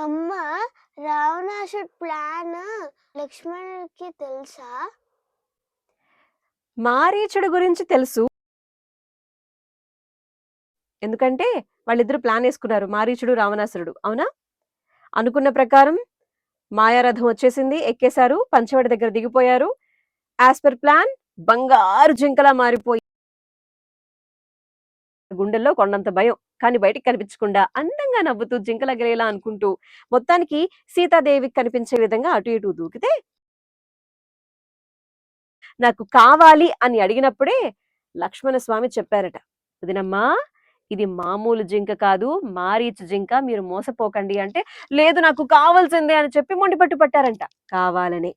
అమ్మ రావణాసుడి ప్లాన్ లక్ష్మణుడికి తెలుసా? మారీచుడి గురించి తెలుసు. ఎందుకంటే వాళ్ళిద్దరు ప్లాన్ వేసుకున్నారు, మారీచుడు రావణాసురుడు. అవునా? అనుకున్న ప్రకారం మాయారథం వచ్చేసింది, ఎక్కేశారు, పంచవటి దగ్గర దిగిపోయారు. యాజ్ పర్ ప్లాన్ బంగారు జింకలా మారిపోయి గుండెల్లో కొండంత భయం, కానీ బయటికి కనిపించకుండా అందంగా నవ్వుతూ జింకల గలేలా అనుకుంటూ మొత్తానికి సీతాదేవికి కనిపించే విధంగా అటు ఇటు దూకితే, నాకు కావాలి అని అడిగినప్పుడే లక్ష్మణ స్వామి చెప్పారట, వదినమ్మా ఇది మామూలు జింక కాదు, మారీచు జింక, మీరు మోసపోకండి అంటే, లేదు నాకు కావాల్సిందే అని చెప్పి మొండిపట్టు పట్టారంట. కావాలని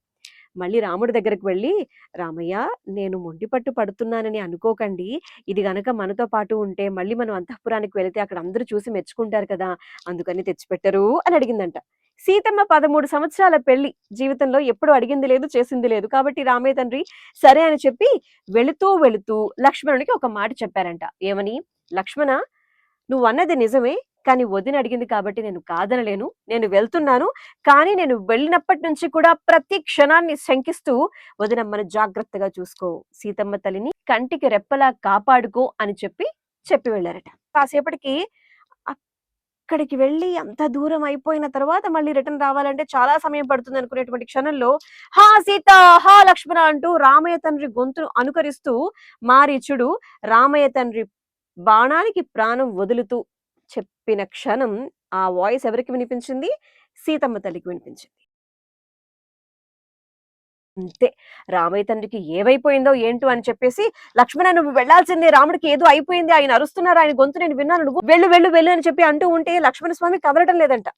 మళ్ళీ రాముడి దగ్గరకు వెళ్ళి, రామయ్య నేను మొండిపట్టు పడుతున్నానని అనుకోకండి, ఇది గనక మనతో పాటు ఉంటే మళ్ళీ మనం అంతఃపురానికి వెళితే అక్కడ అందరూ చూసి మెచ్చుకుంటారు కదా, అందుకని తెచ్చిపెట్టరు అని అడిగిందంట. సీతమ్మ 13 సంవత్సరాల పెళ్లి, జీవితంలో ఎప్పుడు అడిగింది లేదు, చేసింది లేదు. కాబట్టి రామయ్య తండ్రి సరే అని చెప్పి వెళుతూ వెళుతూ లక్ష్మణుడికి ఒక మాట చెప్పారంట. ఏమని? లక్ష్మణ, నువ్వు అన్నది నిజమే, కానీ వదిన అడిగింది కాబట్టి నేను కాదనలేను, నేను వెళ్తున్నాను. కానీ నేను వెళ్ళినప్పటి నుంచి కూడా ప్రతి క్షణాన్ని శంకిస్తూ వదినమ్మను జాగ్రత్తగా చూసుకో, సీతమ్మ తల్లిని కంటికి రెప్పలా కాపాడుకో అని చెప్పి వెళ్ళారట. కాసేపటికి అక్కడికి వెళ్ళి అంత దూరం అయిపోయిన తర్వాత మళ్ళీ రిటర్న్ రావాలంటే చాలా సమయం పడుతుంది అనుకునేటువంటి క్షణంలో, హా సీత, హా లక్ష్మణ అంటూ రామయ్య తండ్రి గొంతును అనుకరిస్తూ మారీచుడు రామయ్య తండ్రి బాణానికి ప్రాణం వదులుతూ చెప్పిన క్షణం ఆ వాయిస్ ఎవరికి వినిపించింది? సీతమ్మ తల్లికి వినిపించింది. అంతే, రామయ్య తండ్రికి ఏవైపోయిందో ఏంటో అని చెప్పేసి, లక్ష్మణ నువ్వు వెళ్లాల్సిందే, రాముడికి ఏదో అయిపోయింది, ఆయన అరుస్తున్నారు, ఆయన గొంతు నేను విన్నాను, నువ్వు వెళ్ళు వెళ్ళు వెళ్ళు అని చెప్పి అంటూ ఉంటే లక్ష్మణ స్వామి కదలటం లేదంట.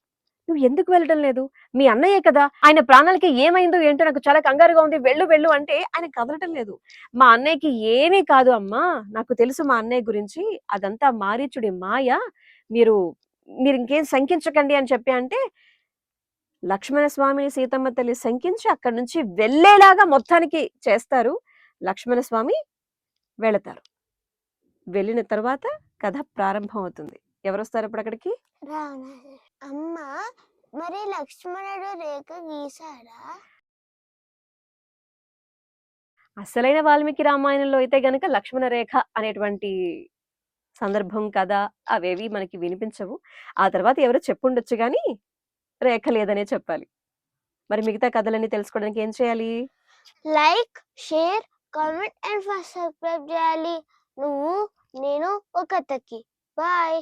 నువ్వు ఎందుకు వెళ్ళటం లేదు? మీ అన్నయ్యే కదా, ఆయన ప్రాణాలకి ఏమైందో ఏంటో నాకు చాలా కంగారుగా ఉంది, వెళ్ళు వెళ్ళు అంటే ఆయన కదలటం లేదు. మా అన్నయ్యకి ఏమీ కాదు అమ్మా, నాకు తెలుసు మా అన్నయ్య గురించి, అదంతా మారీచుడి మాయ, మీరు మీరు ఇంకేం శంకించకండి అని చెప్పి అంటే, లక్ష్మణ స్వామిని సీతమ్మ తల్లి శంకించి అక్కడి నుంచి వెళ్ళేలాగా మొత్తానికి చేస్తారు. లక్ష్మణ స్వామి వెళతారు. వెళ్ళిన తర్వాత కథ ప్రారంభం అవుతుంది. ఎవరొస్తారు ఇప్పుడు అక్కడికి? రావణాసుడు. అమ్మ మరి లక్ష్మణుడు రేఖ గీసాడా? అసలైన వాల్మీకి రామాయణంలో అయితే గనక లక్ష్మణ రేఖ అనేటువంటి సందర్భం, కథ అవేవి మనకి వినిపించవు. ఆ తర్వాత ఎవరో చెప్పుండొచ్చు గాని రేఖ లేదనే చెప్పాలి. మరి మిగతా కథలన్నీ తెలుసుకోవడానికి ఏం చేయాలి? Like, share, comment and subscribe చేయాలి. నువ్వు నేను ఒక కథకి. బాయ్.